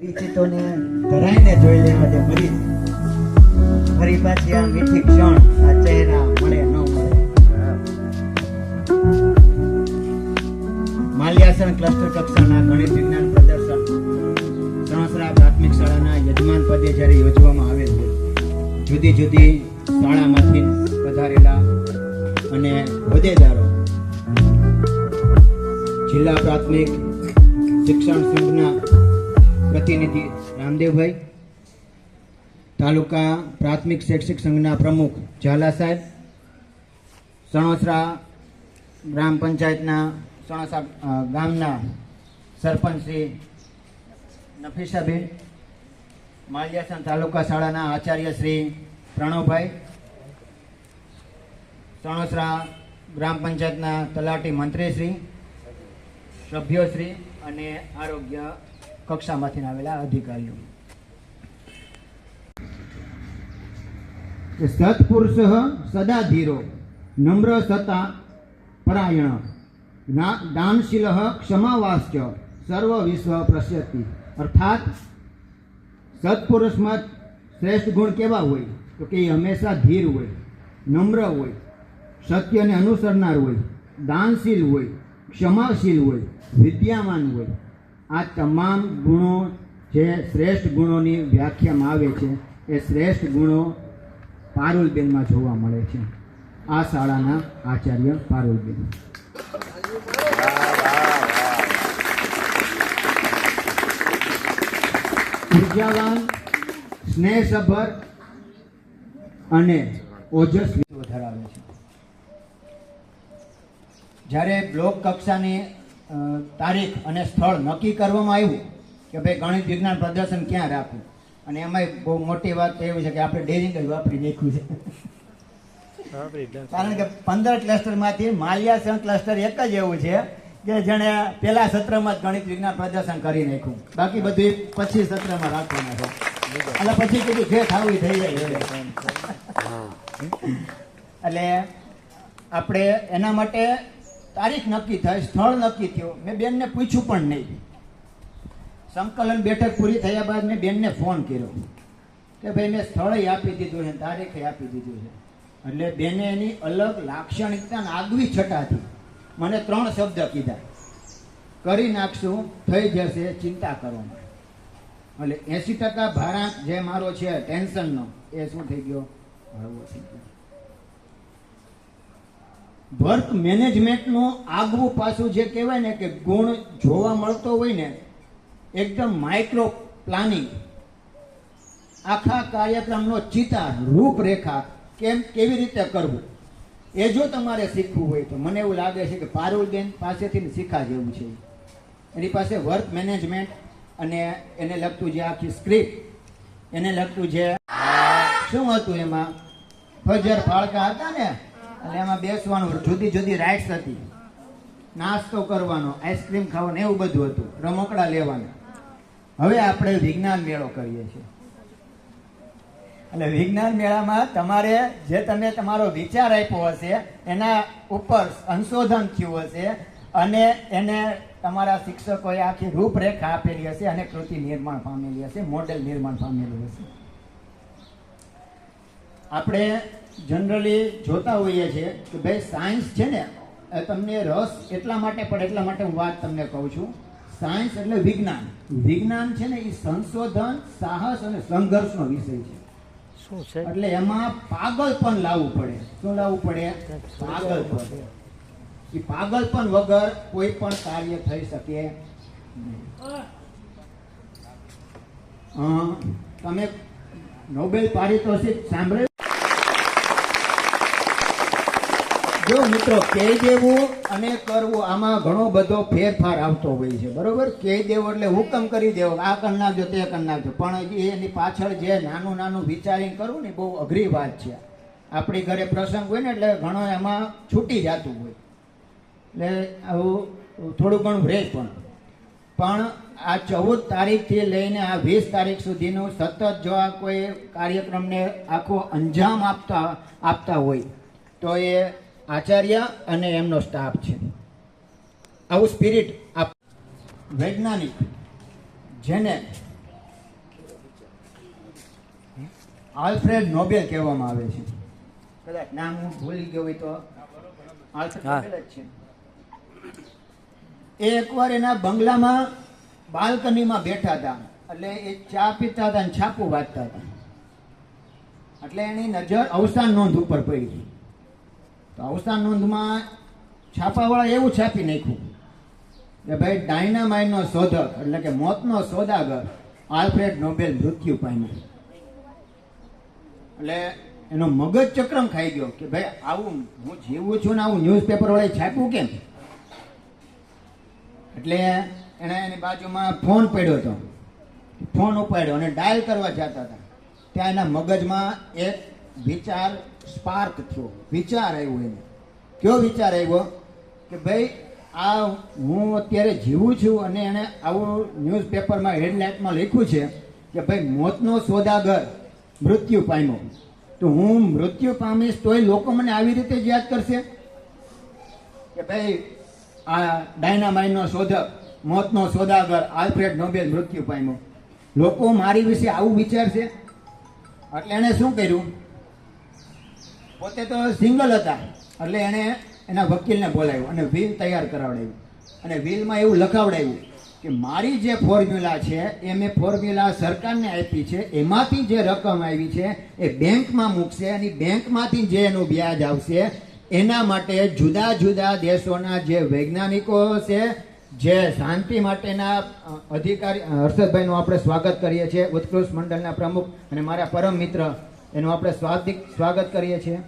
પરિચિતોને ધરાઈને જોઈ લે બધે મરી ફરી પાછી આ મીઠી ક્ષણ આ ચહેરા મળે ન મળે. માલ્યાસન ક્લસ્ટર કક્ષાના ગણિત વિજ્ઞાન પ્રદર્શન સણસરા પ્રાથમિક શાળાના યજમાન પદે જ્યારે યોજવામાં આવે છે, જુદી જુદી શાળામાંથી પધારેલા અને હોદ્દેદારો, જિલ્લા પ્રાથમિક શિક્ષણ સંઘના પ્રતિનિધિ રામદેવભાઈ, તાલુકા પ્રાથમિક શૈક્ષિક સંઘના પ્રમુખ ઝાલા સાહેબ, સણોસરા ગ્રામ પંચાયતના સણોસરા ગામના સરપંચ શ્રી નફીસાબેન, માલ્યાસન તાલુકા શાળાના આચાર્ય શ્રી પ્રણવભાઈ, સણોસરા ગ્રામ પંચાયતના તલાટી મંત્રીશ્રી, સભ્યોશ્રી અને આરોગ્ય કક્ષામાંથી આવેલા અધિકારીઓ. સત્પુરુષ સદા ધીરો નમ્ર સતા પરાયણ દાનશીલ ક્ષમાવાસ્ચ સર્વ વિશ્વ પ્રસિદ્ધિ. અર્થાત સત્પુરુષમાં શ્રેષ્ઠ ગુણ કેવા હોય તો કે એ હંમેશા ધીર હોય, નમ્ર હોય, સત્યને અનુસરનાર હોય, દાનશીલ હોય, ક્ષમાશીલ હોય, વિદ્યાવાન હોય. આ તમામ ગુણો જે શ્રેષ્ઠ ગુણોની વ્યાખ્યામાં આવે છે એ શ્રેષ્ઠ ગુણો પારુલબેનમાં જોવા મળે છે. આ શાળાના આચાર્ય પારુલબેન. ઉર્જાવાન, સ્નેહસભર અને ઓજસ્વી ધરાવે છે. જ્યારે બ્લોક કક્ષાની તારીખ અને સ્થળ નક્કી કરવામાં આવ્યું કે ભાઈ ગણિત વિજ્ઞાન પ્રદર્શન ક્યાં રાખવું, અને એમાં બહુ મોટી વાત એવી છે કે આપણે ડેરિંગ જ વાપરી નાખ્યું છે. કારણ કે 15 ક્લસ્ટરમાંથી માલ્યાસન ક્લસ્ટર એક જ એવું છે કે જેણે પહેલા સત્રમાં જ ગણિત વિજ્ઞાન પ્રદર્શન કરી નાખ્યું, બાકી બધું પછી સત્રમાં રાખવાના છે. એટલે પછી કીધું જે થવું થઈ જાય. એટલે આપણે એના માટે તારીખ નક્કી થાય, સ્થળ નક્કી થયું. મેં બેનને પૂછ્યું પણ નહીં. સંકલન બેઠક પૂરી થયા બાદ મેં બેનને ફોન કર્યો કે ભાઈ મેં સ્થળે આપી દીધું છે, તારીખે આપી દીધું છે. એટલે બેને એની અલગ લાક્ષણિકતા આગવી છટાથી મને 3 શબ્દ કીધા: કરી નાખશું, થઈ જશે, ચિંતા કરવામાં. એટલે 80% ભારાંક જે મારો છે ટેન્શનનો એ શું થઈ ગયો? હળવો થઈ ગયો. વર્ક મેનેજમેન્ટનું આગવું પાસું જે કહેવાય ને કે ગુણ જોવા મળતો હોય ને, એકદમ માઇક્રો પ્લાનિંગ, આખા કાર્યક્રમનો ચિતાર, રૂપરેખા કેવી રીતે કરવું, એ જો તમારે શીખવું હોય તો મને એવું લાગે છે કે પારુલબેન પાસેથી શીખા જેવું છે. એની પાસે વર્ક મેનેજમેન્ટ અને એને લગતું જે આખી સ્ક્રિપ્ટ, એને લગતું જે શું હતું એમાં ફજર ફાળકા હતા ને, અને એમાં બેસવાનું, જુદી જુદી રાઇટ્સ હતી, નાસ્તો કરવાનો, આઈસ્ક્રીમ ખાવાનું, એવું બધું હતું, રમકડા લેવાના. હવે આપણે વિજ્ઞાન મેળો કરીએ છીએ. એટલે વિજ્ઞાન મેળામાં તમારે જે તમે તમારો વિચાર આપ્યો હશે એના ઉપર સંશોધન થયું હશે અને એને તમારા શિક્ષકોએ આખી રૂપરેખા આપેલી હશે અને કૃતિ નિર્માણ પામેલી હશે, મોડેલ નિર્માણ પામેલું હશે. આપણે જનરલી જોતા હોઈએ છીએ કે ભાઈ સાયન્સ છે ને, તમને રસ એટલા માટે હું વાત તમને કહું છું. સાયન્સ એટલે વિજ્ઞાન. વિજ્ઞાન છે ને એ સંશોધન, સાહસ અને સંઘર્ષનો વિષય છે. એટલે એમાં પાગલપન લાવવું પડે. શું લાવવું પડે? પાગલપન. એ પાગલપન વગર કોઈ પણ કાર્ય થઈ શકે નહીં. તમે નોબેલ પારિતોષિક સાંભળ્યું? જો મિત્રો, કહી દેવું અને કરવું આમાં ઘણો બધો ફેરફાર આવતો હોય છે, બરોબર? કહી દેવું એટલે હુકમ કરી દેવો, આ કરી નાખજો, તે કરી નાખજો, પણ એની પાછળ જે નાનું વિચારીને કરવું ને બહુ અઘરી વાત છે. આપણી ઘરે પ્રસંગ હોય ને એટલે ઘણો એમાં છૂટી જતું હોય, એટલે આવું થોડું ઘણું રહે. પણ આ 14 તારીખથી લઈને આ 20 તારીખ સુધીનું સતત જો આ કોઈ કાર્યક્રમને આખો અંજામ આપતા હોય તો એ આચાર્ય અને એમનો સ્ટાફ છે. આવું સ્પિરિટ વૈજ્ઞાનિક જેને આલ્ફ્રેડ નોબેલ કહેવામાં આવે છે. કદાચ નામ હું ભૂલી ગયો હોય તો આલ્ફ્રેડ નોબેલ જ છે. એ એકવાર એના બંગલામાં બાલ્કનીમાં બેઠા હતા, એટલે એ ચા પીતા હતા અને છાપું વાંચતા હતા. એટલે એની નજર અવસાન નોંધ ઉપર પડી. તો અવસાન નોંધમાં છાપાવાળા એવું છાપી નાખ્યું કે ભાઈ ડાયનામાઇટનો શોધક એટલે કે મોતનો સોદાગર આલ્ફ્રેડ નોબેલ મૃત્યુ પામ્યો. એટલે એનો મગજ ચક્રમ ખાઈ ગયો કે ભાઈ આવું હું જીવું છું ને આવું ન્યૂઝપેપર વાળાએ છાપ્યું કેમ. એટલે એને એની બાજુમાં ફોન પડ્યો હતો, ફોન ઉપાડ્યો અને ડાયલ કરવા જતા હતા. ત્યાં એના મગજમાં એક વિચાર સ્પાર્ક થયો, વિચાર આવ્યો એને. કયો વિચાર આવ્યો કે ભાઈ આ હું અત્યારે જીવું છું અને એને આવું ન્યૂઝપેપરમાં હેડલાઇટમાં લખ્યું છે કે ભાઈ મોતનો સોદાગર મૃત્યુ પામ્યો, તો હું મૃત્યુ પામીશ તોય લોકો મને આવી રીતે જ યાદ કરશે કે ભાઈ આ ડાયનામાઇટનો શોધક મોતનો સોદાગર આલ્ફ્રેડ નોબેલ મૃત્યુ પામ્યો, લોકો મારી વિશે આવું વિચારશે. એટલે એણે શું કર્યું, પોતે તો સિંગલ હતા એટલે એણે એના વકીલને બોલાવ્યો અને વિલ તૈયાર કરાવડાવ્યું. અને વિલમાં એવું લખાવડાવ્યું કે મારી જે ફોર્મ્યુલા છે એ મેં ફોર્મ્યુલા સરકારને આપી છે, એમાંથી જે રકમ આવી છે એ બેંકમાં મૂકશે અને બેંકમાંથી જે એનું વ્યાજ આવશે એના માટે જુદા જુદા દેશોના જે વૈજ્ઞાનિકો છે, જે શાંતિ માટેના અધિકારી, હર્ષદભાઈનું આપણે સ્વાગત કરીએ છીએ, ઉત્કૃષ્ટ મંડળના પ્રમુખ અને મારા પરમ મિત્ર, એનું આપણે સ્વાગત કરીએ છીએ.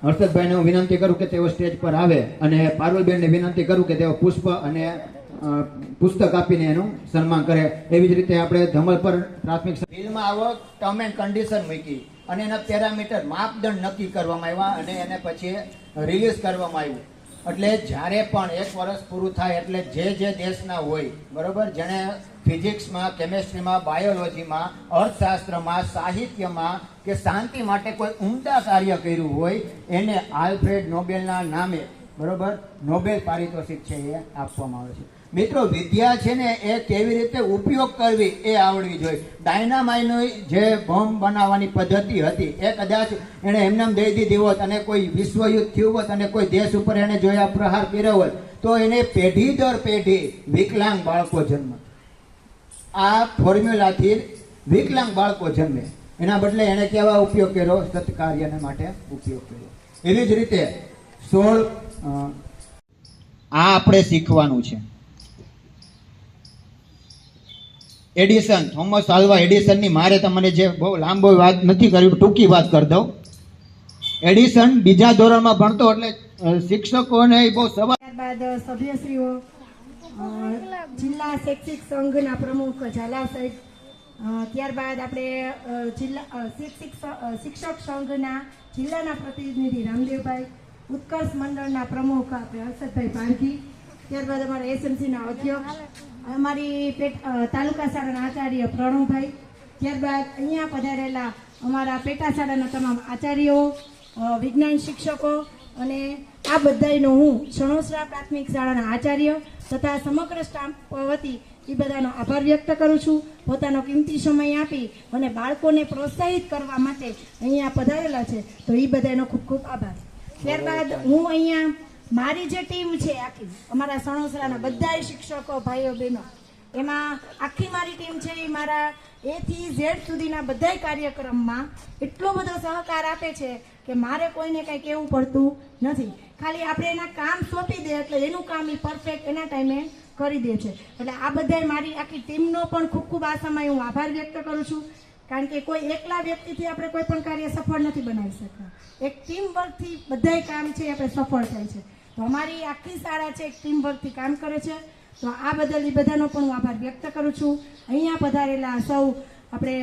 હર્ષદભાઈને હું વિનંતી કરું કે તેઓ સ્ટેજ પર આવે અને પારુલબેનને વિનંતી કરું કે તેઓ પુષ્પ અને પુસ્તક આપીને એનું સન્માન કરે. એવી જ રીતે આપણે ધમલપર પ્રાથમિક બિલમાં આવો ટર્મ એન્ડ કન્ડિશન મૂકી અને એના પેરામીટર માપદંડ નક્કી કરવામાં આવ્યા અને એને પછી રિલીઝ કરવામાં આવ્યું. એટલે જ્યારે પણ 1 વર્ષ પૂરું થાય એટલે જે દેશના હોય બરોબર, જેણે ફિઝિક્સમાં, કેમેસ્ટ્રીમાં, બાયોલોજીમાં, અર્થશાસ્ત્રમાં, સાહિત્યમાં કે શાંતિ માટે કોઈ ઉમદા કાર્ય કર્યું હોય એને આલ્ફ્રેડ નોબેલના નામે બરોબર નોબેલ પારિતોષિક છે એ આપવામાં આવે છે. મિત્રો, વિદ્યા છે ને એ કેવી રીતે ઉપયોગ કરવી એ આવડવી જોઈએ. ડાયનામાઇટની જે બોમ્બ બનાવવાની પદ્ધતિ હતી એ કદાચ એણે એમનેમ દઈ દીધી હોત અને કોઈ વિશ્વયુદ્ધ થયું હોત અને કોઈ દેશ ઉપર એને જોયા પ્રહાર કર્યો હોત તો એને પેઢી દર પેઢી વિકલાંગ બાળકો જન્મ. આ ફોર્મ્યુલાથી વિકલાંગ બાળકો જન્મે. એના બદલે એને કેવા ઉપયોગ કર્યો, સત્કાર્યને માટે ઉપયોગ કર્યો. એવી જ રીતે 16 આ આપણે શીખવાનું છે. એડિસન, થોમસ આલ્વા એડિસનની મારે તમને જે બહુ લાંબો વાત નથી કરવી, ટૂંકી વાત કરી દઉં. એડિસન બીજા ધોરણમાં ભણતો એટલે શિક્ષકોને બહુ સવાલ. ત્યારબાદ સભ્યશ્રીઓ, જિલ્લા શૈક્ષિક સંઘના પ્રમુખ ઝાલા સાહેબ, ત્યારબાદ આપણે શિક્ષક સંઘના જિલ્લાના પ્રતિનિધિ રામદેવભાઈ, ઉત્કર્ષ મંડળના પ્રમુખ આપણે હર્ષદભાઈ પારઘી, ત્યારબાદ અમારા એસએમસીના અધ્યક્ષ, અમારી તાલુકા શાળાના આચાર્ય પ્રણવભાઈ, ત્યારબાદ અહીંયા પધારેલા અમારા પેટા શાળાના તમામ આચાર્યો, વિજ્ઞાન શિક્ષકો અને આ બધાનો હું સણોસરા પ્રાથમિક શાળાના આચાર્ય તથા સમગ્ર સ્ટાફ વતી એ બધાનો આભાર વ્યક્ત કરું છું. પોતાનો કિંમતી સમય આપી અને બાળકોને પ્રોત્સાહિત કરવા માટે અહીંયા પધારેલા છે તો એ બધાનો ખૂબ ખૂબ આભાર. ત્યારબાદ હું અહીંયા મારી જે ટીમ છે આખી અમારા સણોસરાના બધા શિક્ષકો ભાઈઓ બહેનો, એમાં આખી મારી ટીમ છે એ મારા A થી Z સુધીના બધા કાર્યક્રમમાં એટલો બધો સહકાર આપે છે કે મારે કોઈને કંઈ કહેવું પડતું નથી. ખાલી આપણે એના કામ સોંપી દે એટલે એનું કામ એ પરફેક્ટ એના ટાઈમે કરી દે છે. એટલે આ બધાય મારી આખી ટીમનો પણ ખૂબ ખૂબ આ સમયે હું આભાર વ્યક્ત કરું છું. કારણ કે કોઈ એકલા વ્યક્તિથી આપણે કોઈ પણ કાર્ય સફળ નથી બનાવી શકતા. એક ટીમ વર્કથી બધાય કામ છે આપણે સફળ થાય છે. તો અમારી આખી શાળા છે એક ટીમ વર્કથી કામ કરે છે. તો આ બદલ એ બધાનો પણ હું આભાર વ્યક્ત કરું છું. અહીંયા પધારેલા સૌ આપણે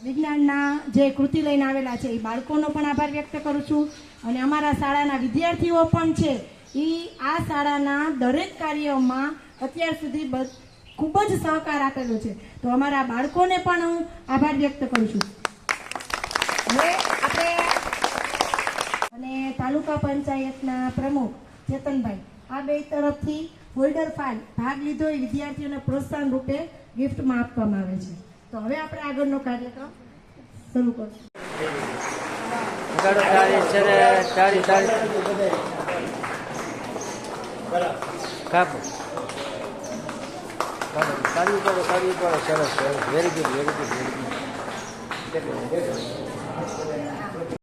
વિજ્ઞાનના જે કૃતિ લઈને આવેલા છે એ બાળકોનો પણ આભાર વ્યક્ત કરું છું. અને અમારા શાળાના વિદ્યાર્થીઓ પણ છે એ આ શાળાના દરેક કાર્યમાં અત્યાર સુધી ખૂબ જ સહકાર આપેલો છે. તો અમારા બાળકોને પણ હું આભાર વ્યક્ત કરું છું. હવે આપણે અને તાલુકા પંચાયતના પ્રમુખ ચેતનભાઈ આ બે તરફથી ફોલ્ડર ફાઇલ ભાગ લીધો એ વિદ્યાર્થીઓને પ્રોત્સાહન રૂપે ગિફ્ટમાં આપવામાં આવે છે. તો હવે આપણે આગળનો કાર્યક્રમ શરૂ કરશું. સરસ very good very good very good.